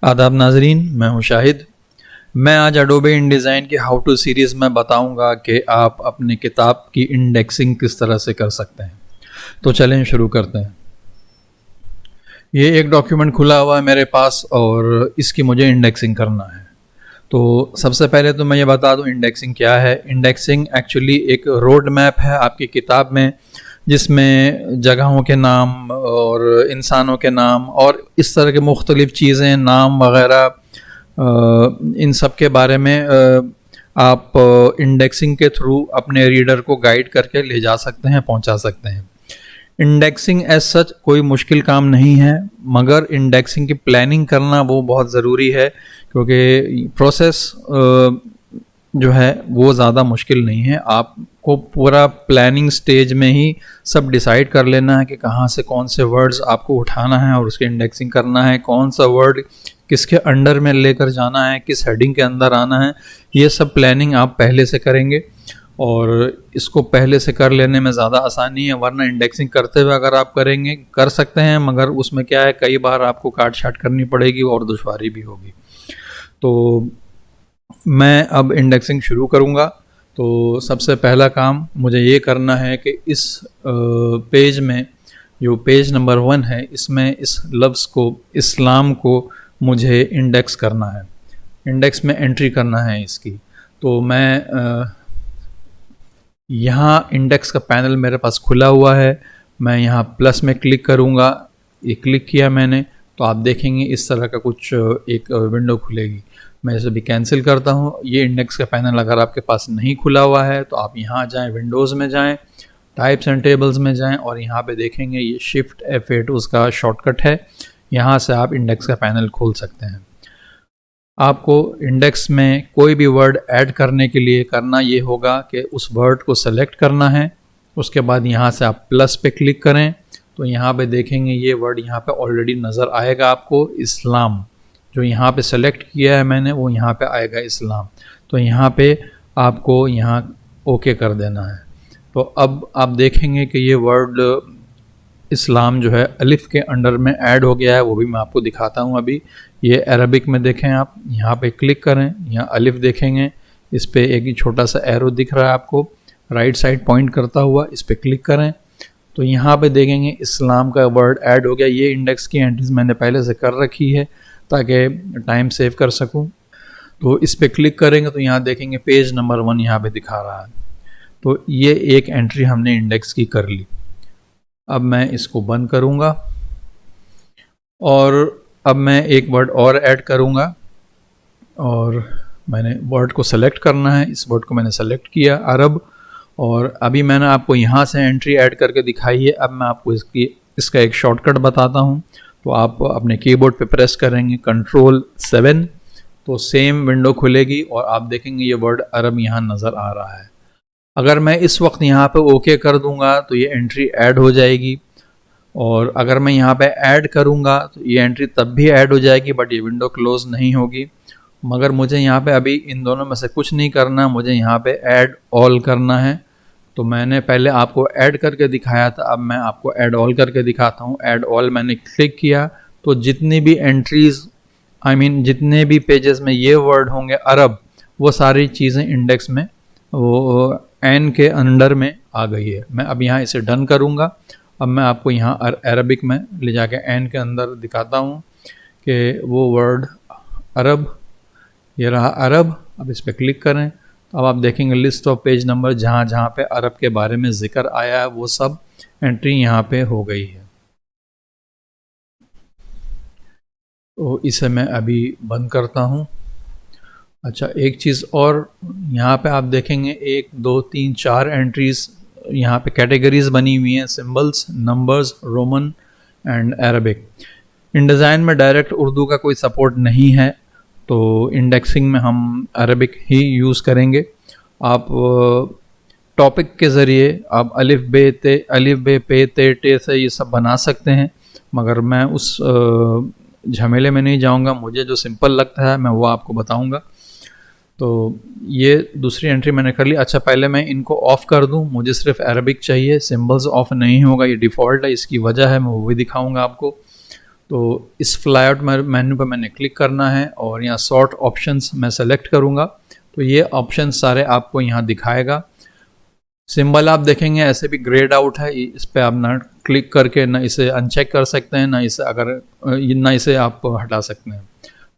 आदाब नाजरीन, मैं हूं शाहिद। मैं आज एडोबे InDesign की हाउ टू सीरीज़ में बताऊंगा कि आप अपनी किताब की इंडेक्सिंग किस तरह से कर सकते हैं। तो चलें शुरू करते हैं। ये एक डॉक्यूमेंट खुला हुआ है मेरे पास और इसकी मुझे इंडेक्सिंग करना है। तो सबसे पहले तो मैं ये बता दूं इंडेक्सिंग क्या है। इंडेक्सिंग एक्चुअली एक रोड मैप है आपकी किताब में, जिसमें जगहों के नाम और इंसानों के नाम और इस तरह के मुख्तलिफ़ चीज़ें, नाम वगैरह, इन सब के बारे में आप इंडेक्सिंग के थ्रू अपने रीडर को गाइड करके ले जा सकते हैं, पहुंचा सकते हैं। इंडेक्सिंग एज सच कोई मुश्किल काम नहीं है, मगर इंडेक्सिंग की प्लानिंग करना वो बहुत ज़रूरी है, क्योंकि प्रोसेस जो है वो ज़्यादा मुश्किल नहीं है। आपको पूरा प्लानिंग स्टेज में ही सब डिसाइड कर लेना है कि कहाँ से कौन से वर्ड्स आपको उठाना है और उसकी इंडेक्सिंग करना है, कौन सा वर्ड किसके अंडर में लेकर जाना है, किस हेडिंग के अंदर आना है। ये सब प्लानिंग आप पहले से करेंगे और इसको पहले से कर लेने में ज़्यादा आसानी है। वरना इंडेक्सिंग करते हुए अगर आप करेंगे, कर सकते हैं, मगर उसमें क्या है, कई बार आपको काट छाट करनी पड़ेगी और दुश्वारी भी होगी। तो मैं अब इंडेक्सिंग शुरू करूँगा। तो सबसे पहला काम मुझे ये करना है कि इस पेज में, जो पेज नंबर 1 है, इसमें इस लफ्ज़ को, इस्लाम को मुझे इंडेक्स करना है, इंडेक्स में एंट्री करना है इसकी। तो मैं यहाँ इंडेक्स का पैनल मेरे पास खुला हुआ है। मैं यहाँ प्लस में क्लिक करूँगा। ये क्लिक किया मैंने तो आप देखेंगे इस तरह का कुछ एक विंडो खुलेगी। मैं इसे भी कैंसिल करता हूँ। ये इंडेक्स का पैनल अगर आपके पास नहीं खुला हुआ है तो आप यहाँ जाएँ, विंडोज़ में जाएँ, टाइप्स एंड टेबल्स में जाएँ और यहाँ पे देखेंगे ये शिफ्ट F8 उसका शॉर्टकट है। यहाँ से आप इंडेक्स का पैनल खोल सकते हैं। आपको इंडेक्स में कोई भी वर्ड ऐड करने के लिए करना ये होगा कि उस वर्ड को सेलेक्ट करना है। उसके बाद यहाँ से आप प्लस पे क्लिक करें तो यहाँ पे देखेंगे ये वर्ड यहाँ पे ऑलरेडी नज़र आएगा आपको, इस्लाम। जो यहाँ पे सेलेक्ट किया है मैंने वो यहाँ पे आएगा, इस्लाम। तो यहाँ पे आपको यहाँ ओके कर देना है। तो अब आप देखेंगे कि ये वर्ड इस्लाम जो है अलिफ के अंडर में ऐड हो गया है। वो भी मैं आपको दिखाता हूँ अभी। ये अरबिक में देखें, आप यहाँ पे क्लिक करें, यहाँ अलिफ देखेंगे, इस पे एक ही छोटा सा एरो दिख रहा है आपको राइट साइड पॉइंट करता हुआ, इस पे क्लिक करें तो यहाँ पे देखेंगे इस्लाम का वर्ड ऐड हो गया। ये इंडेक्स की एंट्रीज मैंने पहले से कर रखी है ताकि टाइम सेव कर सकूँ। तो इस पे क्लिक करेंगे तो यहाँ देखेंगे पेज नंबर 1 यहाँ पे दिखा रहा है। तो ये एक एंट्री हमने इंडेक्स की कर ली। अब मैं इसको बंद करूँगा और अब मैं एक वर्ड और ऐड करूँगा और मैंने वर्ड को सेलेक्ट करना है। इस वर्ड को मैंने सेलेक्ट किया, अरब, और अभी मैंने आपको यहाँ से एंट्री ऐड करके दिखाई है। अब मैं आपको इसका एक शॉर्टकट बताता हूँ। तो आप अपने कीबोर्ड पे प्रेस करेंगे Ctrl+7 तो सेम विंडो खुलेगी और आप देखेंगे ये वर्ड अरब यहाँ नज़र आ रहा है। अगर मैं इस वक्त यहाँ पे ओके कर दूंगा तो ये एंट्री ऐड हो जाएगी, और अगर मैं यहाँ पे ऐड करूँगा तो ये एंट्री तब भी ऐड हो जाएगी, बट ये विंडो क्लोज नहीं होगी। मगर मुझे यहाँ पे अभी इन दोनों में से कुछ नहीं करना, मुझे यहाँ पे ऐड ऑल करना है। तो मैंने पहले आपको ऐड करके दिखाया था, अब मैं आपको ऐड ऑल करके दिखाता हूँ। ऐड ऑल मैंने क्लिक किया तो जितनी भी एंट्रीज, जितने भी पेजेस में ये वर्ड होंगे अरब, वो सारी चीज़ें इंडेक्स में वो एन के अंडर में आ गई है। मैं अब यहाँ इसे डन करूँगा। अब मैं आपको यहाँ अरबिक में ले जाके एन के अंदर दिखाता हूँ कि वो वर्ड अरब, ये रहा अरब। अब इस पर क्लिक करें तो अब आप देखेंगे लिस्ट ऑफ पेज नंबर, जहाँ जहाँ पे अरब के बारे में जिक्र आया है वो सब एंट्री यहाँ पे हो गई है। तो इसे मैं अभी बंद करता हूँ। अच्छा, एक चीज़ और, यहाँ पे आप देखेंगे 1 2 3 4 एंट्रीज यहाँ पे कैटेगरीज बनी हुई हैं, symbols, numbers, Roman and Arabic. InDesign में डायरेक्ट उर्दू का कोई सपोर्ट नहीं है, तो इंडेक्सिंग में हम अरबिक ही यूज़ करेंगे। आप टॉपिक के ज़रिए आप अलिफ बे पे ते से ये सब बना सकते हैं, मगर मैं उस झमेले में नहीं जाऊंगा। मुझे जो सिंपल लगता है मैं वो आपको बताऊंगा। तो ये दूसरी एंट्री मैंने कर ली। अच्छा, पहले मैं इनको ऑफ़ कर दूं, मुझे सिर्फ अरबिक चाहिए, सिंबल्स ऑफ नहीं होगा, ये डिफ़ॉल्ट है, इसकी वजह है मैं वो भी दिखाऊंगा आपको। तो इस फ्लाईआउट मेन्यू पर मैंने क्लिक करना है और यहाँ सॉर्ट ऑप्शंस मैं सेलेक्ट करूँगा, तो ये ऑप्शन सारे आपको यहाँ दिखाएगा। सिंबल आप देखेंगे ऐसे भी ग्रेड आउट है, इस पर आप ना क्लिक करके ना इसे अनचेक कर सकते हैं, ना इसे आप हटा सकते हैं।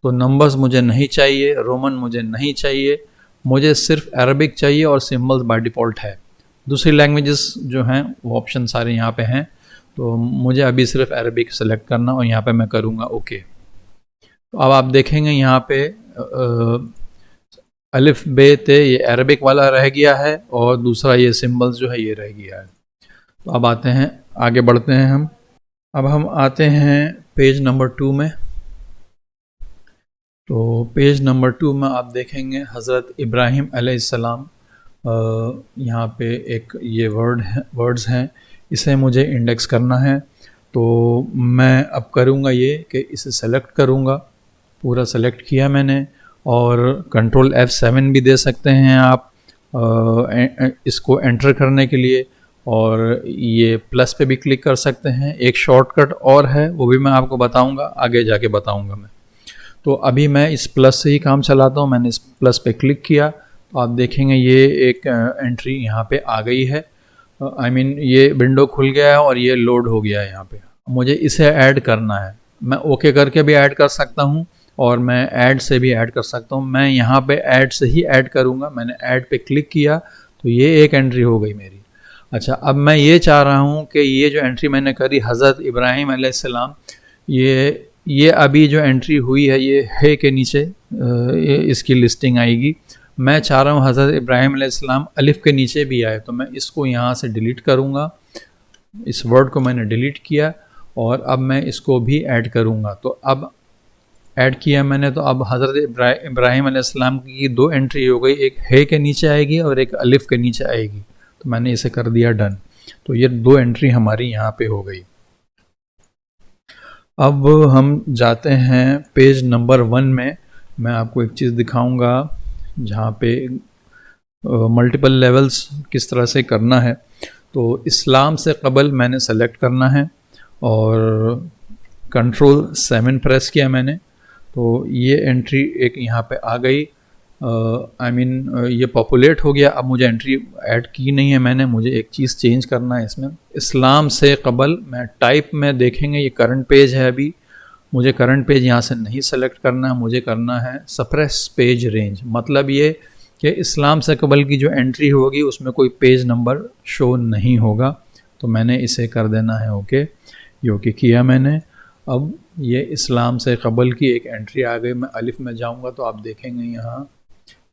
तो नंबर्स मुझे नहीं चाहिए, रोमन मुझे नहीं चाहिए, मुझे सिर्फ अरबिक चाहिए और सिंबल्स बाय डिफ़ॉल्ट है। दूसरी लैंग्वेजेस जो हैं वो ऑप्शन सारे यहाँ पे हैं, तो मुझे अभी सिर्फ अरबिक सेलेक्ट करना और यहाँ पे मैं करूँगा ओके। तो अब आप देखेंगे यहाँ पे अलिफ बे ते ये अरबिक वाला रह गया है और दूसरा ये सिंबल्स जो है ये रह गया है। तो अब आते हैं, आगे बढ़ते हैं हम। अब हम आते हैं पेज नंबर 2 में। तो पेज नंबर 2 में आप देखेंगे हज़रत इब्राहिम अलैहिस्सलाम, यहाँ पे एक ये वर्ड्स हैं, इसे मुझे इंडेक्स करना है। तो मैं अब करूँगा ये कि इसे सेलेक्ट करूँगा, पूरा सेलेक्ट किया मैंने, और कंट्रोल F7 भी दे सकते हैं आप इसको एंटर करने के लिए, और ये प्लस पे भी क्लिक कर सकते हैं। एक शॉर्टकट और है, वो भी मैं आपको बताऊंगा, आगे जाके बताऊंगा मैं। तो अभी मैं इस प्लस से ही काम चलाता हूँ। मैंने इस प्लस पे क्लिक किया तो आप देखेंगे ये एक एंट्री यहाँ पे आ गई है। ये विंडो खुल गया है और ये लोड हो गया है यहाँ पे। मुझे इसे ऐड करना है, मैं ओके करके भी ऐड कर सकता हूँ और मैं ऐड से भी ऐड कर सकता हूँ। मैं यहाँ पे ऐड से ही ऐड करूँगा। मैंने ऐड पे क्लिक किया तो ये एक एंट्री हो गई मेरी। अच्छा, अब मैं ये चाह रहा हूँ कि ये जो एंट्री मैंने करी हज़रत इब्राहिम अलैहिस्सलाम, ये अभी जो एंट्री हुई है ये है के नीचे इसकी लिस्टिंग आएगी। मैं चाह रहा हूँ हज़रत इब्राहिम अलैहिस्सलाम अलिफ के नीचे भी आए, तो मैं इसको यहाँ से डिलीट करूँगा। इस वर्ड को मैंने डिलीट किया और अब मैं इसको भी ऐड करूँगा। तो अब ऐड किया मैंने, तो अब हज़रत इब्राहिम अलैहिस्सलाम की 2 एंट्री हो गई, एक है के नीचे आएगी और एक अलिफ के नीचे आएगी। तो मैंने इसे कर दिया डन। तो ये 2 एंट्री हमारी यहाँ पे हो गई। अब हम जाते हैं पेज नंबर 1 में। मैं आपको एक चीज़ दिखाऊंगा जहाँ पे मल्टीपल लेवल्स किस तरह से करना है। तो इस्लाम से कबल मैंने सेलेक्ट करना है और कंट्रोल 7 प्रेस किया मैंने, तो ये एंट्री एक यहाँ पे आ गई। ये पॉपुलेट हो गया। अब मुझे एंट्री ऐड की नहीं है मैंने, मुझे एक चीज़ चेंज करना है इसमें। इस्लाम से कबल मैं टाइप में देखेंगे ये करंट पेज है। अभी मुझे करंट पेज यहाँ से नहीं सेलेक्ट करना है, मुझे करना है सप्रेस पेज रेंज। मतलब ये कि इस्लाम से कबल की जो एंट्री होगी उसमें कोई पेज नंबर शो नहीं होगा। तो मैंने इसे कर देना है ओके। ये ओके किया मैंने। अब ये इस्लाम से कबल की एक एंट्री आ गई। मैं अलिफ में जाऊंगा तो आप देखेंगे यहाँ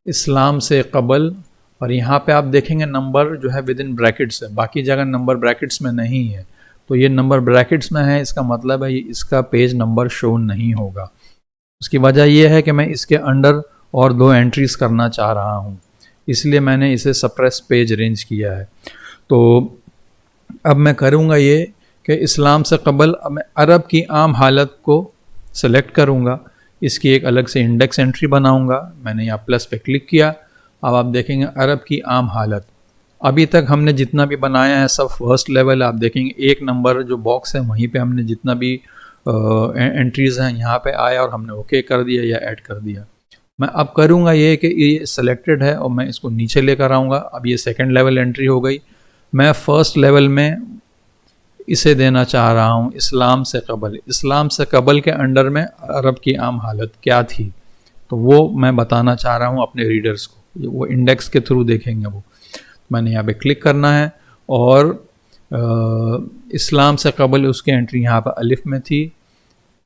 इस्लाम से कबल, और यहाँ पे आप देखेंगे नंबर जो है विद इन ब्रैकेट्स है, बाकी जगह नंबर ब्रैकेट्स में नहीं है। तो ये नंबर ब्रैकेट्स में है, इसका मतलब है इसका पेज नंबर शो नहीं होगा। उसकी वजह यह है कि मैं इसके अंडर और 2 एंट्रीज करना चाह रहा हूँ, इसलिए मैंने इसे सप्रेस पेज रेंज किया है। तो अब मैं करूँगा ये कि इस्लाम से कबल मैं अरब की आम हालत को सेलेक्ट करूँगा, इसकी एक अलग से इंडेक्स एंट्री बनाऊँगा। मैंने यहाँ प्लस पे क्लिक किया। अब आप देखेंगे अरब की आम हालत। अभी तक हमने जितना भी बनाया है सब फर्स्ट लेवल। आप देखेंगे 1 नंबर जो बॉक्स है वहीं पे हमने जितना भी एंट्रीज़ हैं यहाँ पे आया और हमने ओके कर दिया या ऐड कर दिया। मैं अब करूँगा ये कि ये सेलेक्टेड है और मैं इसको नीचे लेकर आऊँगा। अब ये 2nd लेवल एंट्री हो गई। मैं फर्स्ट लेवल में इसे देना चाह रहा हूँ इस्लाम से कबल। इस्लाम से कबल के अंडर में अरब की आम हालत क्या थी, तो वो मैं बताना चाह रहा हूँ अपने रीडर्स को। वो इंडेक्स के थ्रू देखेंगे वो। मैंने यहाँ पे क्लिक करना है और इस्लाम से कबल उसकी एंट्री यहाँ पर अलिफ में थी।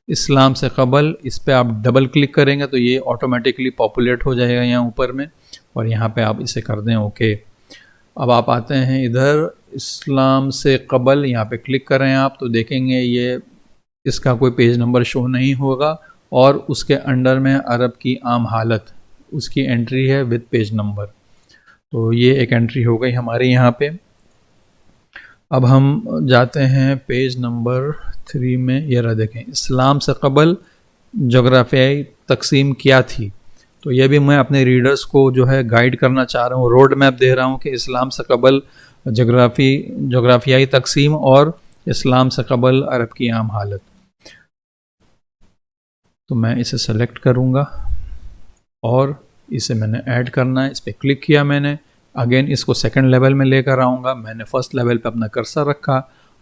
इस्लाम से कबल इस पर आप डबल क्लिक करेंगे तो ये ऑटोमेटिकली पॉपुलेट हो जाएगा यहाँ ऊपर में, और यहाँ पे आप इसे कर दें ओके। अब आप आते हैं इधर इस्लाम से कबल, यहाँ पे क्लिक करें आप तो देखेंगे ये इसका कोई पेज नंबर शो नहीं होगा, और उसके अंडर में अरब की आम हालत उसकी एंट्री है विद पेज नंबर। तो ये एक एंट्री हो गई हमारे यहाँ पे। अब हम जाते हैं पेज नंबर 3 में। ये रहा देखें इस्लाम से कबल जोग्राफियाई तकसीम क्या थी। तो ये भी मैं अपने रीडर्स को जो है गाइड करना चाह रहा हूँ, रोड मैप दे रहा हूँ कि इस्लाम से कबल जोग्राफियाई तकसीम और इस्लाम से कबल अरब की आम हालत। तो मैं इसे सेलेक्ट करूँगा और इसे मैंने ऐड करना है। इस पर क्लिक किया मैंने, अगेन इसको सेकंड लेवल में लेकर आऊँगा। मैंने फर्स्ट लेवल पे अपना कर्सर रखा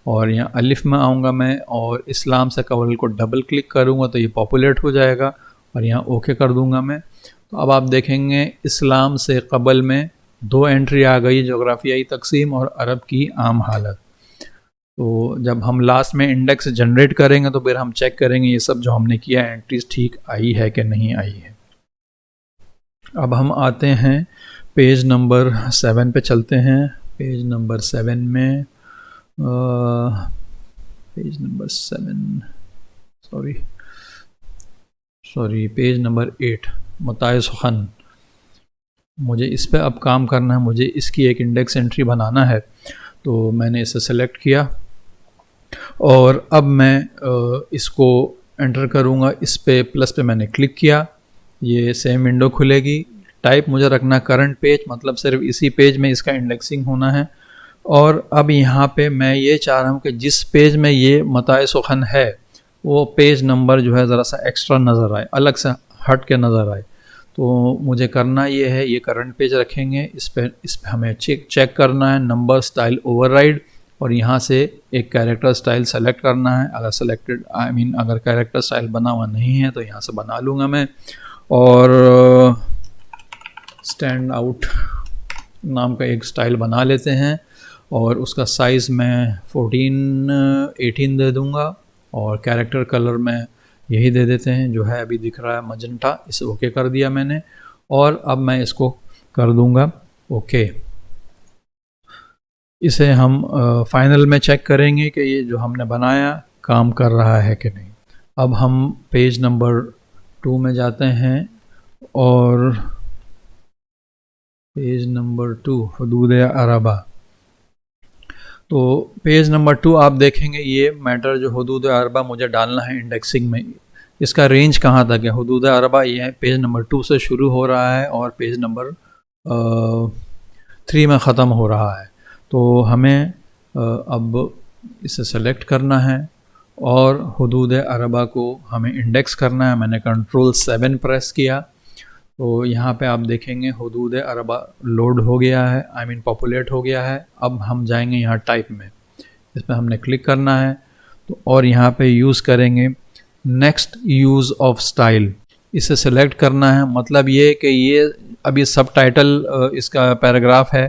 और यहाँ अलिफ में आऊँगा मैं और इस्लाम से कवल को डबल क्लिक करूँगा तो ये पॉपुलेट हो जाएगा और यहाँ ओके कर दूँगा मैं। तो अब आप देखेंगे इस्लाम से कबल में 2 एंट्री आ गई, जोग्राफियाई तकसीम और अरब की आम हालत। तो जब हम लास्ट में इंडेक्स जनरेट करेंगे तो फिर हम चेक करेंगे ये सब जो हमने किया एंट्रीज ठीक आई है कि नहीं आई है। अब हम आते हैं पेज नंबर 7 पे चलते हैं। पेज नंबर 7 में page number 7 sorry page number 8 मताए सुखन। मुझे इस पे अब काम करना है, मुझे इसकी एक इंडेक्स एंट्री बनाना है। तो मैंने इसे सेलेक्ट किया और अब मैं इसको एंटर करूँगा। इस पे प्लस पे मैंने क्लिक किया, ये सेम विंडो खुलेगी। टाइप मुझे रखना करंट पेज, मतलब सिर्फ इसी पेज में इसका इंडेक्सिंग होना है। और अब यहाँ पे मैं ये चाह रहा हूँ कि जिस पेज में ये मताए सुखन है वो पेज नंबर जो है ज़रा सा एक्स्ट्रा नज़र आए, अलग से हट के नज़र आए। तो मुझे करना ये है, ये करंट पेज रखेंगे। इस पे हमें चेक करना है नंबर स्टाइल ओवरराइड और यहाँ से एक कैरेक्टर स्टाइल सेलेक्ट करना है। अगर सेलेक्टेड अगर कैरेक्टर स्टाइल बना हुआ नहीं है तो यहाँ से बना लूँगा मैं। और स्टैंड आउट नाम का एक स्टाइल बना लेते हैं और उसका साइज़ मैं 14-18 दे दूँगा और कैरेक्टर कलर में यही दे देते हैं जो है अभी दिख रहा है मजेंटा। इसे ओके कर दिया मैंने और अब मैं इसको कर दूँगा ओके। इसे हम फाइनल में चेक करेंगे कि ये जो हमने बनाया काम कर रहा है कि नहीं। अब हम पेज नंबर 2 में जाते हैं और पेज नंबर 2 हुदूद अरबा। तो पेज नंबर 2 आप देखेंगे ये मैटर जो हुदूद अरबा मुझे डालना है इंडेक्सिंग में, इसका रेंज कहाँ तक है। हुदूद अरबा ये पेज नंबर 2 से शुरू हो रहा है और पेज नंबर 3 में ख़त्म हो रहा है। तो हमें अब इसे सेलेक्ट करना है और हुदूद अरबा को हमें इंडेक्स करना है। मैंने कंट्रोल 7 प्रेस किया तो यहाँ पे आप देखेंगे हुदूद अरबा लोड हो गया है, पॉपुलेट हो गया है। अब हम जाएंगे यहाँ टाइप में, इस पर हमने क्लिक करना है तो और यहाँ पे यूज़ करेंगे नेक्स्ट यूज़ ऑफ स्टाइल। इसे सेलेक्ट करना है, मतलब ये कि ये अभी सब टाइटल इसका पैराग्राफ है,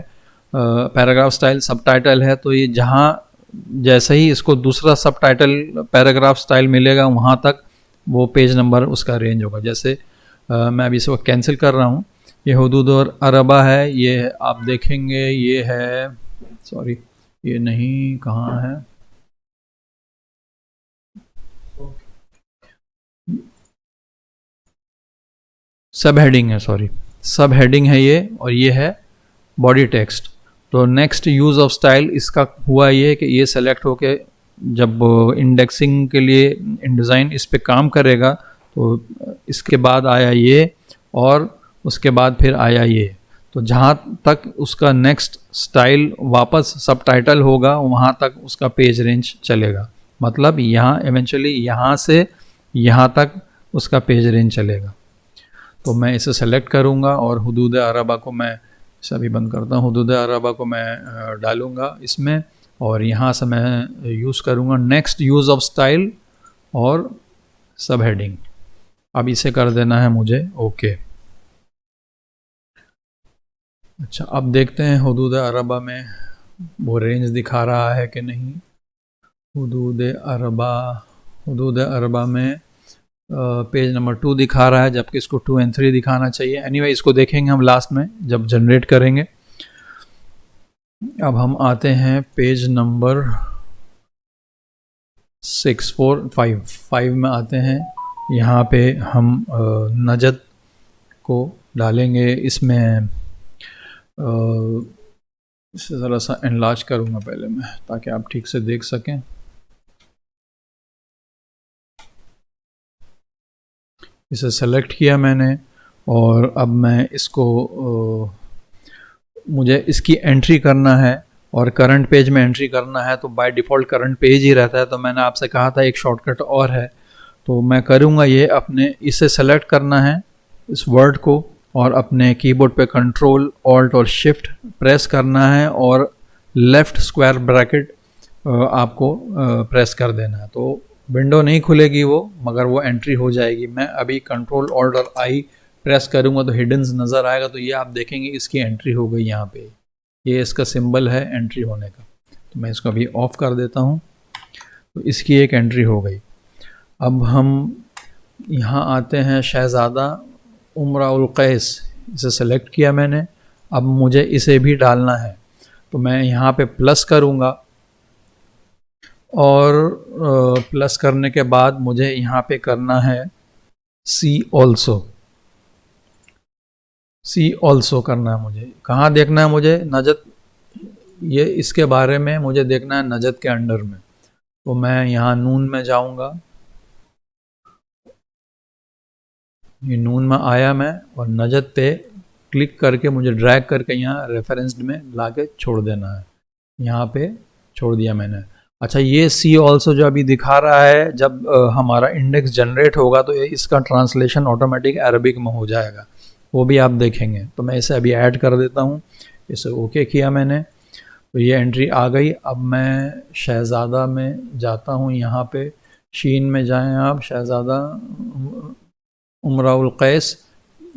पैराग्राफ स्टाइल सब टाइटल है। तो ये जहाँ जैसे ही इसको दूसरा सब टाइटल पैराग्राफ स्टाइल मिलेगा वहाँ तक वो पेज नंबर उसका रेंज होगा। जैसे मैं अभी इसको कैंसिल कर रहा हूँ। ये हुदूद और अरबा है, ये आप देखेंगे ये है, सॉरी ये नहीं, कहाँ है, सब हेडिंग है, सॉरी सब हेडिंग है ये, और ये है बॉडी टेक्स्ट। तो नेक्स्ट यूज़ ऑफ स्टाइल इसका हुआ ये कि ये सेलेक्ट होके जब इंडेक्सिंग के लिए InDesign इस पे काम करेगा तो इसके बाद आया ये और उसके बाद फिर आया ये। तो जहाँ तक उसका नेक्स्ट स्टाइल वापस सब टाइटल होगा वहाँ तक उसका पेज रेंज चलेगा, मतलब यहाँ इवेंचुअली यहाँ से यहाँ तक उसका पेज रेंज चलेगा। तो मैं इसे सेलेक्ट करूँगा और हुदूद अरबा को मैं सभी बंद करता हूँ, हुदूद अरबा को मैं डालूँगा इसमें और यहाँ से मैं यूज़ करूँगा नेक्स्ट यूज़ ऑफ स्टाइल और सब हेडिंग। अब इसे कर देना है मुझे ओके। अच्छा, अब देखते हैं हुदूद अरबा में वो रेंज दिखा रहा है कि नहीं। हुदूद अरबा में पेज नंबर 2 दिखा रहा है जबकि इसको 2 और 3 दिखाना चाहिए। एनीवे इसको देखेंगे हम लास्ट में जब जनरेट करेंगे। अब हम आते हैं पेज नंबर 5 में आते हैं। यहाँ पे हम नजद को डालेंगे। इसमें इसे ज़रा सा एनलार्ज करूँगा पहले मैं ताकि आप ठीक से देख सकें। इसे सेलेक्ट किया मैंने और अब मैं इसको मुझे इसकी एंट्री करना है और करंट पेज में एंट्री करना है। तो बाय डिफ़ॉल्ट करंट पेज ही रहता है। तो मैंने आपसे कहा था एक शॉर्टकट और है, तो मैं करूँगा ये, अपने इसे सेलेक्ट करना है इस वर्ड को, और अपने कीबोर्ड पे कंट्रोल ऑल्ट और शिफ्ट प्रेस करना है और लेफ़्ट स्क्वायर ब्रैकेट आपको प्रेस कर देना है। तो विंडो नहीं खुलेगी वो, मगर वो एंट्री हो जाएगी। मैं अभी कंट्रोल ऑल्ट और आई प्रेस करूँगा तो हिडन्स नज़र आएगा, तो ये आप देखेंगे इसकी एंट्री हो गई यहाँ पे। ये इसका सिंबल है एंट्री होने का। तो मैं इसको अभी ऑफ कर देता हूँ, तो इसकी एक एंट्री हो गई। अब हम यहाँ आते हैं शहज़ादा उमराउल कैस, इसे सेलेक्ट किया मैंने। अब मुझे इसे भी डालना है, तो मैं यहाँ पे प्लस करूँगा, और प्लस करने के बाद मुझे यहाँ पे करना है सी ऑल्सो करना है। मुझे कहाँ देखना है, मुझे नजद, ये इसके बारे में मुझे देखना है नजद के अंडर में। तो मैं यहाँ नून में जाऊँगा, ये नून में आया मैं, और नजद पे क्लिक करके मुझे ड्रैग करके यहाँ रेफरेंस्ड में लाके छोड़ देना है। यहाँ पे छोड़ दिया मैंने। अच्छा, ये सी ऑल्सो जो अभी दिखा रहा है, जब हमारा इंडेक्स जनरेट होगा तो इसका ट्रांसलेशन ऑटोमेटिक अरबिक में हो जाएगा, वो भी आप देखेंगे। तो मैं इसे अभी ऐड कर देता हूँ, इसे ओके किया मैंने, तो ये एंट्री आ गई। अब मैं शहज़ादा में जाता हूँ, यहाँ पे शीन में जाएं आप, शहज़ादा उमराउल कैस,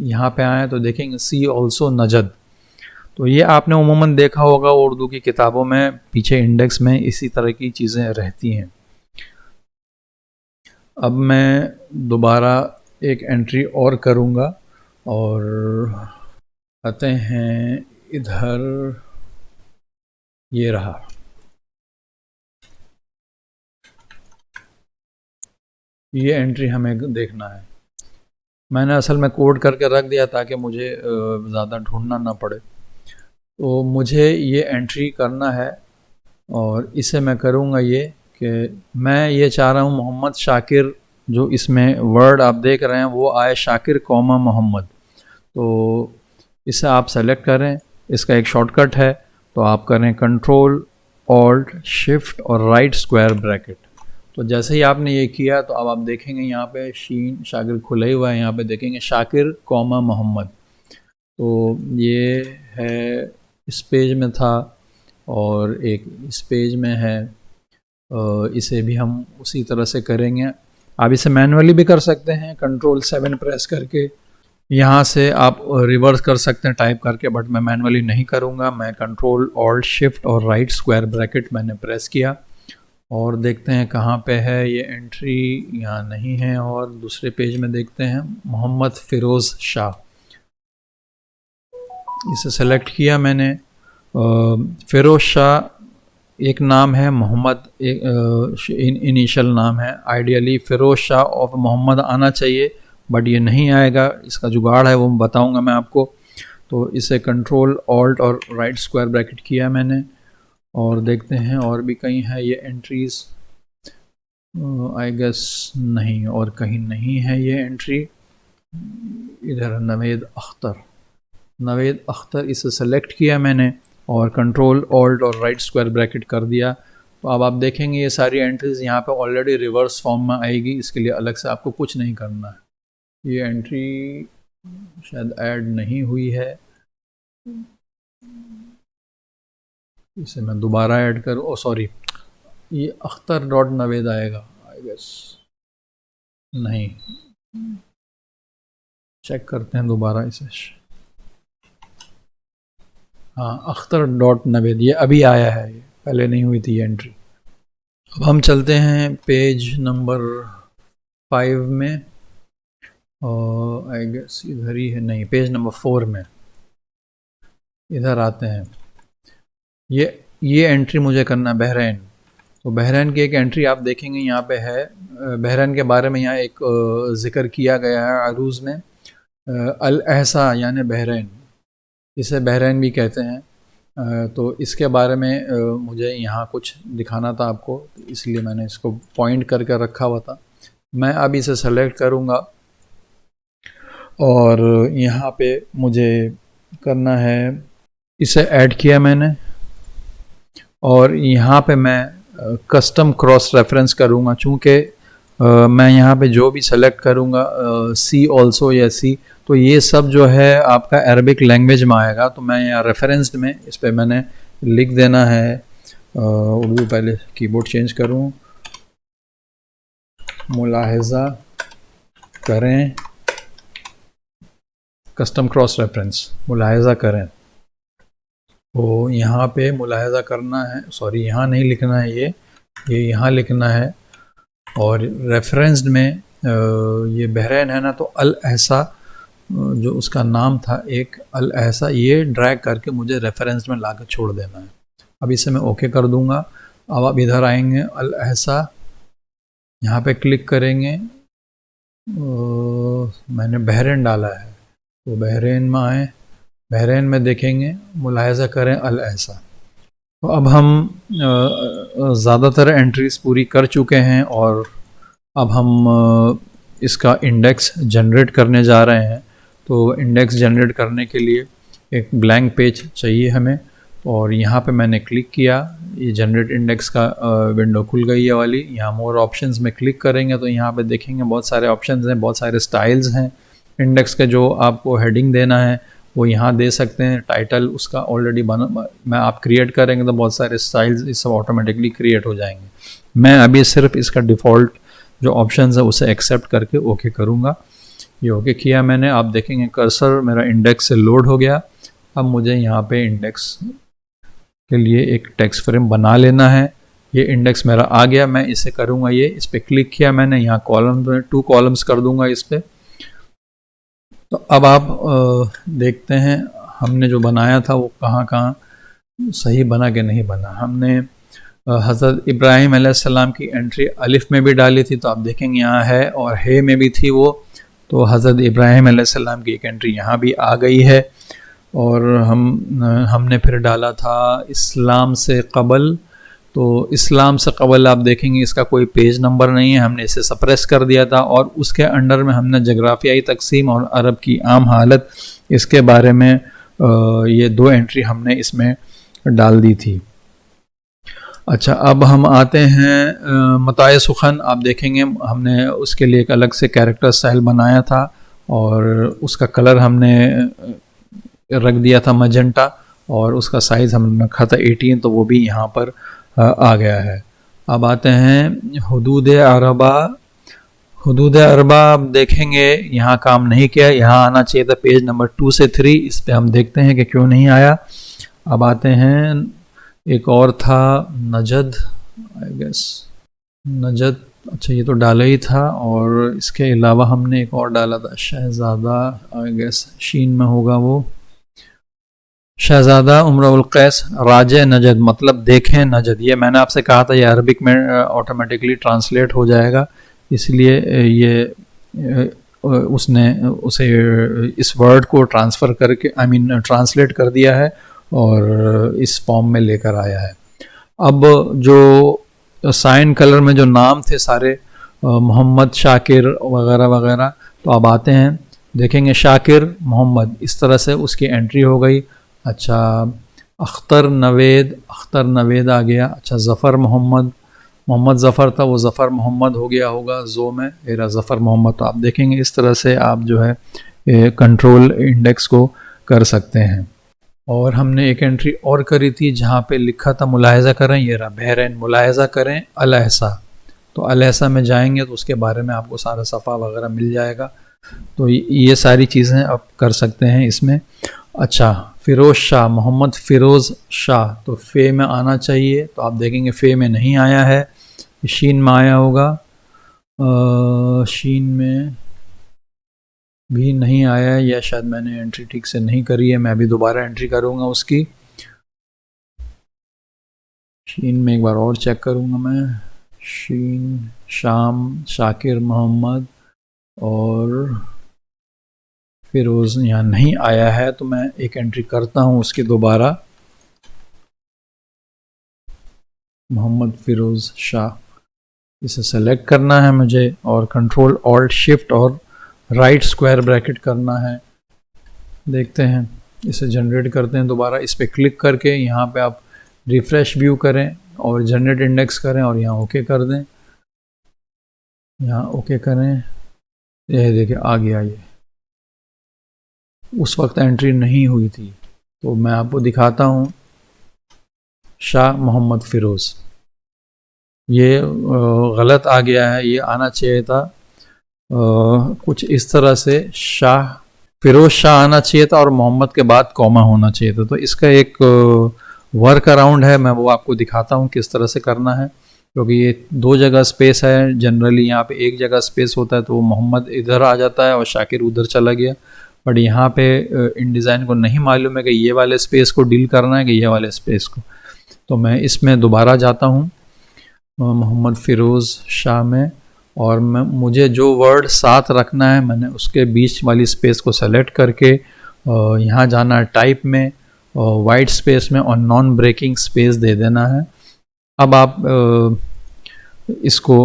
यहाँ पे आएँ तो देखेंगे सी ऑल्सो नजद। तो ये आपने उमूमन देखा होगा उर्दू की किताबों में, पीछे इंडेक्स में इसी तरह की चीज़ें रहती हैं। अब मैं दोबारा एक एंट्री और करूँगा, और आते हैं इधर, ये रहा। ये एंट्री हमें देखना है। मैंने असल में कोड करके रख दिया ताकि मुझे ज़्यादा ढूंढना ना पड़े। तो मुझे ये एंट्री करना है, और इसे मैं करूँगा ये कि मैं ये चाह रहा हूँ मोहम्मद शाकिर, जो इसमें वर्ड आप देख रहे हैं वो आए शाकिर कौमा मोहम्मद। तो इसे आप सेलेक्ट करें, इसका एक शॉर्टकट है, तो आप करें कंट्रोल ऑल्ट शिफ्ट और राइट स्क्वायर ब्रैकेट। तो जैसे ही आपने ये किया तो अब आप देखेंगे यहाँ पे शीन शाकिर खुला हुआ है, यहाँ पे देखेंगे शाकिर कौमा मोहम्मद। तो ये है, इस पेज में था और एक इस पेज में है, इसे भी हम उसी तरह से करेंगे। आप इसे मैनुअली भी कर सकते हैं, कंट्रोल 7 प्रेस करके यहाँ से आप रिवर्स कर सकते हैं टाइप करके, बट मैं मैनुअली नहीं करूँगा। मैं कंट्रोल ऑल्ट शिफ्ट और राइट स्क्वायर ब्रैकेट मैंने प्रेस किया, और देखते हैं कहाँ पे है ये एंट्री। यहाँ नहीं है, और दूसरे पेज में देखते हैं मोहम्मद फ़िरोज़ शाह, इसे सेलेक्ट किया मैंने। फ़िरोज़ शाह एक नाम है, मोहम्मद एक इनिशियल नाम है। आइडियली फ़िरोज़ शाह ऑफ मोहम्मद आना चाहिए, बट ये नहीं आएगा। इसका जुगाड़ है वो बताऊंगा मैं आपको। तो इसे कंट्रोल ऑल्ट और राइट स्क्वायर ब्रैकेट किया मैंने, और देखते हैं और भी कहीं है ये एंट्रीज़। आई गेस नहीं, और कहीं नहीं है ये एंट्री। इधर नवेद अख्तर, इसे सेलेक्ट किया मैंने और कंट्रोल ऑल्ट और राइट स्क्वायर ब्रैकेट कर दिया। तो अब आप देखेंगे ये सारी एंट्रीज़ यहाँ पे ऑलरेडी रिवर्स फॉर्म में आएगी, इसके लिए अलग से आपको कुछ नहीं करना है। ये एंट्री शायद ऐड नहीं हुई है, इसे मैं दोबारा ऐड करूँ। ओ सॉरी, ये अख्तर डॉट नवेद आएगा आई गेस, नहीं, चेक करते हैं दोबारा इसे। हाँ, अख्तर डॉट नवेद, ये अभी आया है, ये पहले नहीं हुई थी ये एंट्री। अब हम चलते हैं पेज नंबर 5 में, और आई गेस इधर ही है, नहीं पेज नंबर 4 में, इधर आते हैं। ये एंट्री मुझे करना है बहरीन। तो बहरीन की एक एंट्री आप देखेंगे यहाँ पे है। बहरीन के बारे में यहाँ एक ज़िक्र किया गया है अरूज़ में, अल अहसा यानी बहरीन, इसे बहरीन भी कहते हैं। तो इसके बारे में मुझे यहाँ कुछ दिखाना था आपको, इसलिए मैंने इसको पॉइंट करके रखा हुआ था। मैं अब इसे सेलेक्ट करूँगा, और यहाँ पे मुझे करना है, इसे ऐड किया मैंने, और यहाँ पे मैं कस्टम क्रॉस रेफरेंस करूँगा। चूँकि मैं यहाँ पे जो भी सेलेक्ट करूँगा सी ऑल्सो या सी, तो ये सब जो है आपका अरबिक लैंग्वेज में आएगा। तो मैं यहाँ रेफरेंस्ड में इस पर मैंने लिख देना है उर्दू, पहले कीबोर्ड चेंज करूँ, मुलाहिज़ा करें, कस्टम क्रॉस रेफरेंस, मुलाहिज़ा करें। तो यहाँ पे मुलाहिज़ा करना है, सॉरी यहाँ नहीं लिखना है, ये यहाँ लिखना है। और रेफरेंस्ड में ये बहरैन है ना, तो अल एहसा जो उसका नाम था एक अल एहसा, ये ड्रैग करके मुझे रेफरेंस में ला कर छोड़ देना है। अब इसे मैं ओके कर दूंगा। अब आप इधर आएंगे, अल एहसा यहाँ पे क्लिक करेंगे, मैंने बहरैन डाला है तो बहरैन में आए, बहरैन में देखेंगे मुलाहिज़ा करें अल एहसा। तो अब हम ज़्यादातर एंट्रीज़ पूरी कर चुके हैं और अब हम इसका इंडेक्स जनरेट करने जा रहे हैं। तो इंडेक्स जनरेट करने के लिए एक ब्लैंक पेज चाहिए हमें, और यहाँ पे मैंने क्लिक किया, ये जनरेट इंडेक्स का विंडो खुल गई है वाली। यहाँ मोर ऑप्शंस में क्लिक करेंगे तो यहाँ पे देखेंगे बहुत सारे ऑप्शंस हैं, बहुत सारे स्टाइल्स हैं इंडेक्स के। जो आपको हेडिंग देना है वो यहाँ दे सकते हैं, टाइटल उसका ऑलरेडी बना, मैं आप क्रिएट करेंगे तो बहुत सारे स्टाइल्स इस सब ऑटोमेटिकली क्रिएट हो जाएंगे। मैं अभी सिर्फ इसका डिफ़ॉल्ट जो ऑप्शंस है उसे एक्सेप्ट करके ओके करूँगा। ये ओके किया मैंने, आप देखेंगे कर्सर मेरा इंडेक्स से लोड हो गया। अब मुझे यहाँ पे इंडेक्स के लिए एक टेक्स्ट फ्रेम बना लेना है। ये इंडेक्स मेरा आ गया, मैं इसे करूँगा, ये इस पर क्लिक किया मैंने, यहाँ कॉलम में 2 कॉलम्स कर दूँगा इस पर। तो अब आप देखते हैं हमने जो बनाया था वो कहाँ सही बना कि नहीं बना। हमने हज़रत इब्राहीम अलैहिस्सलाम की एंट्री अलिफ में भी डाली थी, तो आप देखेंगे यहाँ है, और हे में भी थी वो। तो हज़रत इब्राहीम अलैहिस्सलाम की एक एंट्री यहाँ भी आ गई है। और हमने फिर डाला था इस्लाम से क़बल, तो इस्लाम से क़बल आप देखेंगे इसका कोई पेज नंबर नहीं है, हमने इसे सप्रेस कर दिया था। और उसके अंडर में हमने जगराफियाई तकसीम और अरब की आम हालत, इसके बारे में ये 2 एंट्री हमने इसमें डाल दी थी। अच्छा, अब हम आते हैं मताए सुखन। आप देखेंगे हमने उसके लिए एक अलग से कैरेक्टर स्टाइल बनाया था और उसका कलर हमने रख दिया था मजेंटा, और उसका साइज़ हमने रखा था 18, तो वो भी यहाँ पर आ गया है। अब आते हैं हुदूद अरबा। हुदूद अरबा आप देखेंगे यहाँ काम नहीं किया, यहाँ आना चाहिए था पेज नंबर 2 से 3, इस पर हम देखते हैं कि क्यों नहीं आया। अब आते हैं, एक और था नजद, आई गेस नजद, अच्छा ये तो डाला ही था। और इसके अलावा हमने एक और डाला था शहज़ादा, आई गेस शीन में होगा वो, शहज़ादा उम्रुल कैस राजे नजद, मतलब देखें नजद। ये मैंने आपसे कहा था ये अरबिक में ऑटोमेटिकली ट्रांसलेट हो जाएगा, इसलिए ये उसने उसे इस वर्ड को ट्रांसफ़र करके ट्रांसलेट कर दिया है और इस फॉर्म में लेकर आया है। अब जो साइन कलर में जो नाम थे सारे मोहम्मद, शाकिर वगैरह वगैरह, तो अब आते हैं, देखेंगे शाकिर मोहम्मद, इस तरह से उसकी एंट्री हो गई। अच्छा, अख्तर नवेद आ गया। अच्छा, ज़फ़र मोहम्मद, मोहम्मद ज़फ़र था वो ज़फ़र मोहम्मद हो गया होगा, ज़ो में एरा ज़फ़र मोहम्मद। तो आप देखेंगे इस तरह से आप जो है कंट्रोल इंडेक्स को कर सकते हैं। और हमने एक एंट्री और करी थी जहाँ पे लिखा था मुलाहिज़ा करें, ये रहा बहरैन, मुलाहिज़ा करें अल एहसा। तो अल एहसा में जाएंगे तो उसके बारे में आपको सारा सफ़ा वगैरह मिल जाएगा। तो ये सारी चीज़ें आप कर सकते हैं इसमें। अच्छा, फ़िरोज़ शाह, मोहम्मद फ़िरोज़ शाह, तो फ़े में आना चाहिए, तो आप देखेंगे फ़े में नहीं आया है, शीन में आया होगा, शीन में भी नहीं आया है, या शायद मैंने एंट्री ठीक से नहीं करी है, मैं अभी दोबारा एंट्री करूँगा उसकी। शीन में एक बार और चेक करूँगा मैं, शीन, शाम, शाकिर मोहम्मद और फ़िरोज़ यहाँ नहीं आया है, तो मैं एक एंट्री करता हूँ उसकी दोबारा, मोहम्मद फ़िरोज़ शाह, इसे सेलेक्ट करना है मुझे और कंट्रोल ऑल्ट शिफ्ट और राइट स्क्वायर ब्रैकेट करना है। देखते हैं, इसे जनरेट करते हैं दोबारा, इस पर क्लिक करके यहाँ पे आप रिफ़्रेश व्यू करें और जनरेट इंडेक्स करें और यहाँ ओके कर दें। यहाँ ओके करें, ये देखिए आ गया ये। उस वक्त एंट्री नहीं हुई थी, तो मैं आपको दिखाता हूँ। शाह मोहम्मद फ़िरोज़, ये गलत आ गया है, ये आना चाहिए था कुछ इस तरह से, शाह फ़िरोज़ शाह आना चाहिए था और मोहम्मद के बाद कॉमा होना चाहिए था। तो इसका एक वर्क अराउंड है, मैं वो आपको दिखाता हूँ किस तरह से करना है। क्योंकि ये दो जगह स्पेस है, जनरली यहाँ पे एक जगह स्पेस होता है, तो वो मोहम्मद इधर आ जाता है और शाकिर उधर चला गया। बट यहाँ पे इन डिज़ाइन को नहीं मालूम है कि ये वाले स्पेस को डील करना है कि ये वाले स्पेस को। तो मैं इसमें दोबारा जाता हूँ मोहम्मद फ़िरोज़ शाह में, और मैं मुझे जो वर्ड साथ रखना है मैंने उसके बीच वाली स्पेस को सेलेक्ट करके यहाँ जाना है टाइप में, वाइट स्पेस में, और नॉन ब्रेकिंग स्पेस दे देना है। अब आप इसको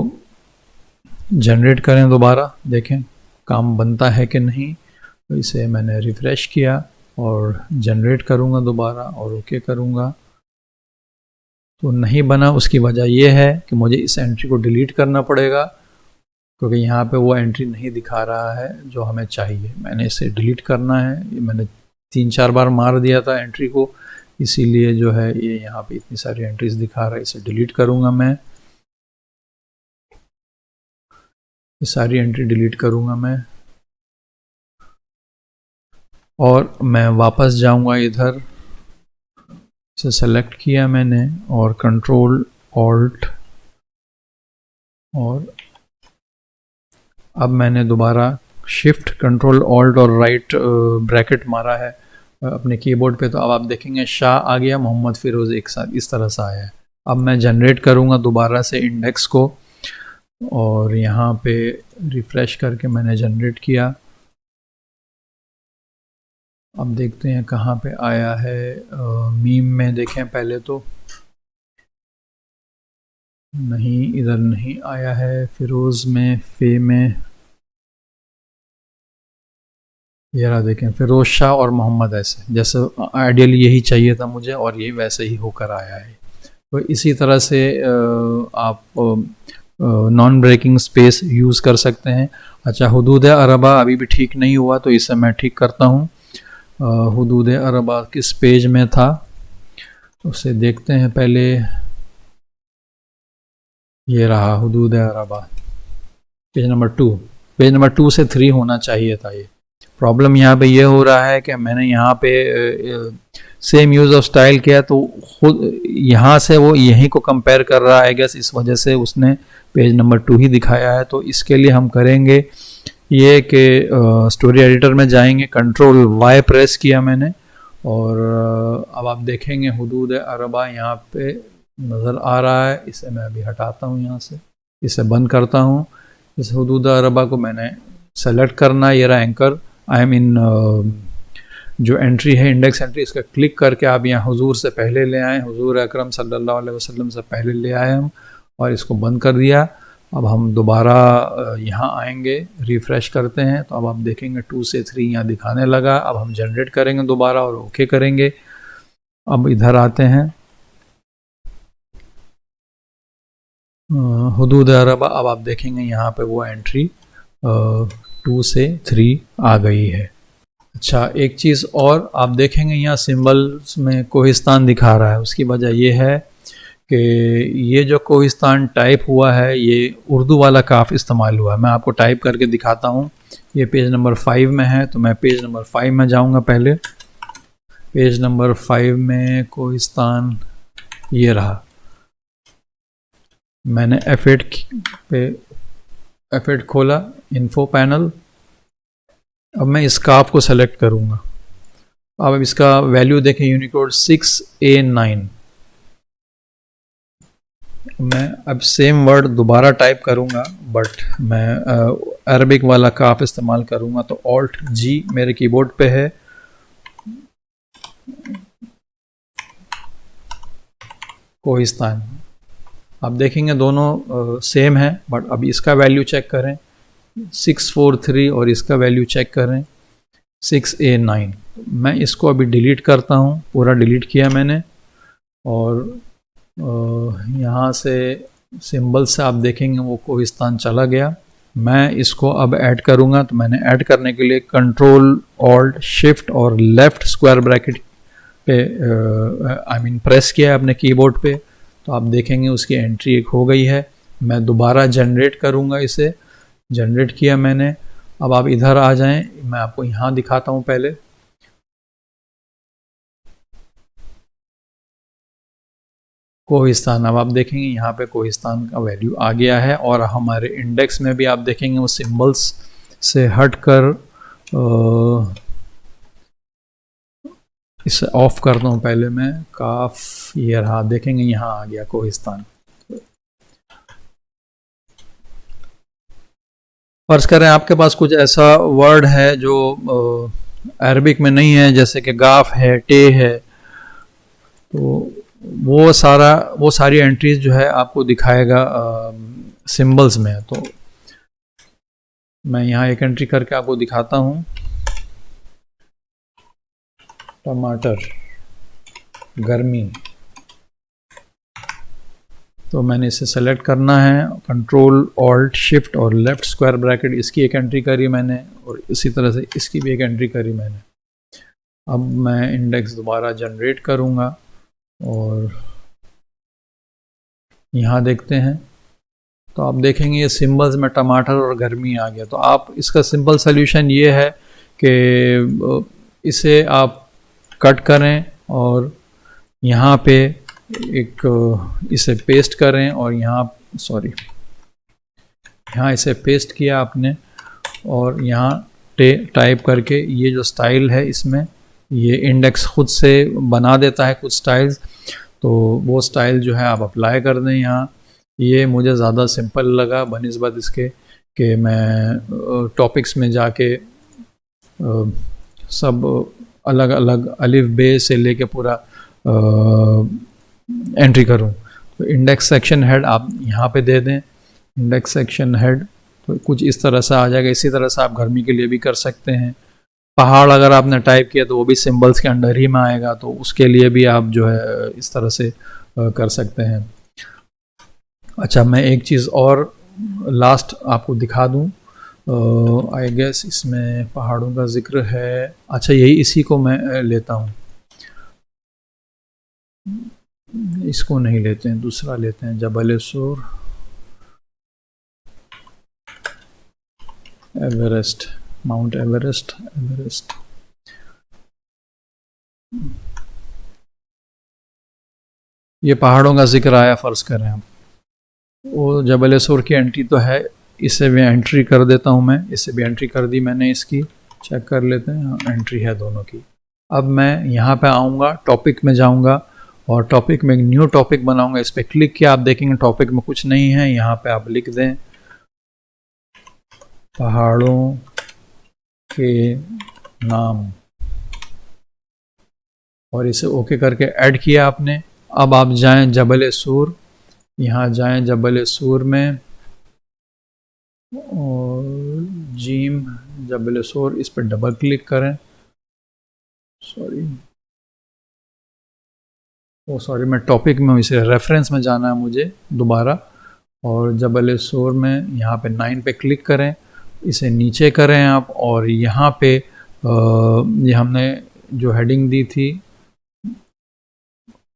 जनरेट करें, दोबारा देखें काम बनता है कि नहीं। तो इसे मैंने रिफ़्रेश किया और जनरेट करूँगा दोबारा और ओके करूँगा, तो नहीं बना। उसकी वजह यह है कि मुझे इस एंट्री को डिलीट करना पड़ेगा, क्योंकि यहाँ पे वो एंट्री नहीं दिखा रहा है जो हमें चाहिए। मैंने इसे डिलीट करना है, मैंने 3-4 बार मार दिया था एंट्री को, इसीलिए जो है ये यहाँ पे इतनी सारी एंट्रीज दिखा रहा है। इसे डिलीट करूँगा मैं, ये सारी एंट्री डिलीट करूँगा मैं, और मैं वापस जाऊँगा इधर। इसे सेलेक्ट किया मैंने और कंट्रोल ऑल्ट, और अब मैंने दोबारा शिफ्ट कंट्रोल ऑल्ट और राइट ब्रैकेट मारा है अपने कीबोर्ड पे। तो अब आप देखेंगे शाह आ गया, मोहम्मद फ़िरोज़ एक साथ इस तरह से आया है। अब मैं जनरेट करूँगा दोबारा से इंडेक्स को, और यहाँ पे रिफ़्रेश करके मैंने जनरेट किया। अब देखते हैं कहाँ पे आया है। मीम में देखें पहले, तो नहीं, इधर नहीं आया है। फ़िरोज़ में, फ़े में, ये रहा देखें, फ़िरोज़ शाह और मोहम्मद, ऐसे जैसे आइडियली यही चाहिए था मुझे, और ये वैसे ही होकर आया है। तो इसी तरह से आप नॉन ब्रेकिंग स्पेस यूज़ कर सकते हैं। अच्छा, हुदूद अरबा अभी भी ठीक नहीं हुआ, तो इसे मैं ठीक करता हूँ। हुदूद अरबा किस पेज में था उसे देखते हैं पहले। ये रहा हुदूद अरबा, पेज नंबर 2। पेज नंबर 2 से 3 होना चाहिए था। ये प्रॉब्लम यहाँ पे ये हो रहा है कि मैंने यहाँ पे सेम यूज़ ऑफ स्टाइल किया, तो खुद यहाँ से वो यहीं को कंपेयर कर रहा है गैस, इस वजह से उसने पेज नंबर 2 ही दिखाया है। तो इसके लिए हम करेंगे ये कि स्टोरी एडिटर में जाएंगे, कंट्रोल वाई प्रेस किया मैंने, और अब आप देखेंगे हुदूद अरबा यहाँ पे नज़र आ रहा है। इसे मैं अभी हटाता हूँ यहाँ से, इसे बंद करता हूँ। इस हुदूद अरबा को मैंने सेलेक्ट करना है, ये रहा एंकर। आई एम इन जो एंट्री है इंडेक्स एंट्री, इसका क्लिक करके आप यहाँ हुजूर से पहले ले आए, हुजूर अकरम सल्लल्लाहु अलैहि वसल्लम से पहले ले आए हम, और इसको बंद कर दिया। अब हम दोबारा यहाँ आएंगे, रिफ़्रेश करते हैं, तो अब आप देखेंगे 2 से 3 यहाँ दिखाने लगा। अब हम जनरेट करेंगे दोबारा और ओके करेंगे। अब इधर आते हैं हुदूद अरबा, अब आप देखेंगे यहाँ पे वो एंट्री 2 से 3 आ गई है। अच्छा, एक चीज़ और आप देखेंगे यहाँ सिंबल्स में कोहिस्तान दिखा रहा है। उसकी वजह ये है कि ये जो कोहिस्तान टाइप हुआ है, ये उर्दू वाला काफ इस्तेमाल हुआ है। मैं आपको टाइप करके दिखाता हूँ। ये पेज नंबर 5 में है, तो मैं पेज नंबर 5 में जाऊँगा पहले। पेज नंबर 5 में कोहिस्तान ये रहा। मैंने F8 पे F8 खोला, इन्फो पैनल। अब मैं इस काफ को सेलेक्ट करूँगा। अब इसका वैल्यू देखें, यूनिकोड 6A9। मैं अब सेम वर्ड दोबारा टाइप करूँगा, बट मैं अरबिक वाला काफ इस्तेमाल करूँगा। तो ऑल्ट G मेरे कीबोर्ड पे है, कोहिस्तान। आप देखेंगे दोनों सेम है, बट अब इसका वैल्यू चेक करें 643 और इसका वैल्यू चेक करें 6A9। मैं इसको अभी डिलीट करता हूँ, पूरा डिलीट किया मैंने, और यहाँ से सिंबल से आप देखेंगे वो कोहिस्तान चला गया। मैं इसको अब ऐड करूँगा, तो मैंने ऐड करने के लिए कंट्रोल ऑल्ट शिफ्ट और लेफ्ट स्क्वायर ब्रैकेट पे प्रेस किया है अपने कीबोर्ड पे। तो आप देखेंगे उसकी एंट्री एक हो गई है। मैं दोबारा जनरेट करूँगा, इसे जनरेट किया मैंने। अब आप इधर आ जाएं, मैं आपको यहाँ दिखाता हूँ पहले। कोहिस्तान, अब आप देखेंगे यहाँ पे कोहिस्तान का वैल्यू आ गया है। और हमारे इंडेक्स में भी आप देखेंगे वो सिंबल्स से हटकर इसे ऑफ करता हूँ पहले मैं। काफ, ये रहा, देखेंगे यहाँ आ गया कोहिस्तान। फर्ज करें आपके पास कुछ ऐसा वर्ड है जो अरबिक में नहीं है, जैसे कि गाफ है, टे है, तो वो सारी एंट्रीज जो है आपको दिखाएगा सिंबल्स में। तो मैं यहाँ एक एंट्री करके आपको दिखाता हूँ। टमाटर, गर्मी। तो मैंने इसे सेलेक्ट करना है, कंट्रोल ऑल्ट शिफ्ट और लेफ्ट स्क्वायर ब्रैकेट, इसकी एक एंट्री करी मैंने, और इसी तरह से इसकी भी एक एंट्री करी मैंने। अब मैं इंडेक्स दोबारा जनरेट करूँगा और यहाँ देखते हैं। तो आप देखेंगे ये सिंबल्स में टमाटर और गर्मी आ गया। तो आप इसका सिंपल सोल्यूशन ये है कि इसे आप कट करें और यहाँ पे इसे पेस्ट करें, और यहाँ इसे पेस्ट किया आपने, और यहाँ टाइप करके ये जो स्टाइल है इसमें, ये इंडेक्स खुद से बना देता है कुछ स्टाइल्स, तो वो स्टाइल जो है आप अप्लाई कर दें यहाँ। ये मुझे ज़्यादा सिंपल लगा बनिस्बत इसके कि मैं टॉपिक्स में जाके सब अलग अलग अलिफ बे से लेके पूरा एंट्री करूं। तो इंडेक्स सेक्शन हेड आप यहाँ पे दे दें, इंडेक्स सेक्शन हेड, तो कुछ इस तरह से आ जाएगा। इसी तरह से आप गर्मी के लिए भी कर सकते हैं। पहाड़ अगर आपने टाइप किया तो वो भी सिंबल्स के अंडर ही में आएगा, तो उसके लिए भी आप जो है इस तरह से कर सकते हैं। अच्छा, मैं एक चीज़ और लास्ट आपको दिखा दूं। आई गेस इसमें पहाड़ों का जिक्र है। अच्छा, यही इसी को मैं लेता हूँ, इसको नहीं लेते हैं, दूसरा लेते हैं, जबल सूर एवरेस्ट, माउंट एवरेस्ट। ये पहाड़ों का जिक्र आया, फ़र्ज़ करें हम, वो जबल सूर की एंट्री तो है, इसे भी एंट्री कर देता हूँ मैं। इसे भी एंट्री कर दी मैंने, इसकी चेक कर लेते हैं। हाँ, एंट्री है दोनों की। अब मैं यहाँ पे आऊँगा, टॉपिक में जाऊँगा और टॉपिक में एक न्यू टॉपिक बनाऊँगा। इस पर क्लिक किया, आप देखेंगे टॉपिक में कुछ नहीं है। यहाँ पे आप लिख दें पहाड़ों के नाम, और इसे ओके करके ऐड किया आपने। अब आप जाएं जबल सूर, यहाँ जाएं जबल सूर में, और जीम जबल सूर, इस पर डबल क्लिक करें। सॉरी, मैं टॉपिक में, इसे रेफरेंस में जाना है मुझे दोबारा, और जबल सूर में यहाँ पे 9 पे क्लिक करें, इसे नीचे करें आप, और यहाँ पे ये हमने जो हेडिंग दी थी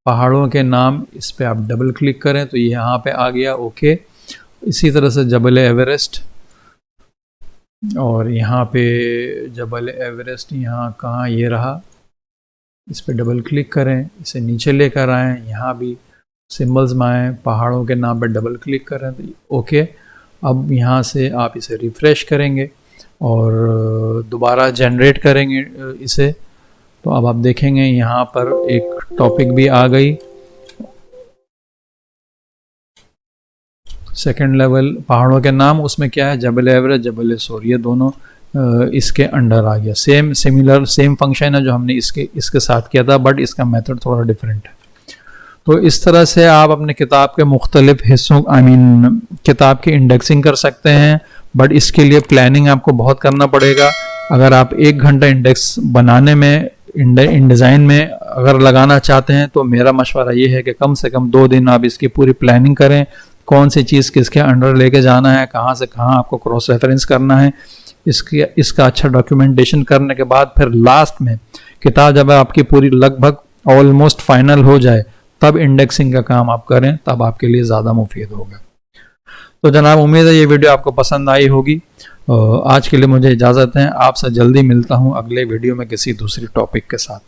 पहाड़ों के नाम, इस पे आप डबल क्लिक करें तो ये यहाँ पे आ गया। ओके, इसी तरह से जबल एवरेस्ट, और यहाँ पे जबल एवरेस्ट यहाँ कहाँ, ये रहा, इस पे डबल क्लिक करें, इसे नीचे लेकर आएँ, यहाँ भी सिंबल्स में आएँ, पहाड़ों के नाम पे डबल क्लिक करें तो ओके। अब यहाँ से आप इसे रिफ़्रेश करेंगे और दोबारा जनरेट करेंगे इसे, तो अब आप देखेंगे यहाँ पर एक टॉपिक भी आ गई। सेकंड लेवल पहाड़ों के नाम, उसमें क्या है, जबल एवरेस्ट, जबल सूर, ये दोनों इसके अंडर आ गया। सेम फंक्शन है जो हमने इसके साथ किया था, बट इसका मेथड थोड़ा डिफरेंट है। तो इस तरह से आप अपने किताब के मुख्तलिफ हिस्सों किताब की इंडेक्सिंग कर सकते हैं, बट इसके लिए प्लानिंग आपको बहुत करना पड़ेगा। अगर आप 1 घंटा इंडेक्स बनाने में, इन डिज़ाइन में अगर लगाना चाहते हैं, तो मेरा मशवरा ये है कि कम से कम 2 दिन आप इसकी पूरी प्लानिंग करें, कौन सी चीज़ किसके अंडर लेके जाना है, कहाँ से कहाँ आपको क्रॉस रेफरेंस करना है, इसका अच्छा डॉक्यूमेंटेशन करने के बाद फिर लास्ट में किताब जब आपकी पूरी लगभग ऑलमोस्ट फाइनल हो जाए तब इंडेक्सिंग का काम आप करें, तब आपके लिए ज़्यादा मुफीद होगा। तो जनाब, उम्मीद है ये वीडियो आपको पसंद आई होगी। आज के लिए मुझे इजाज़त है, आपसे जल्दी मिलता हूँ अगले वीडियो में किसी दूसरी टॉपिक के साथ।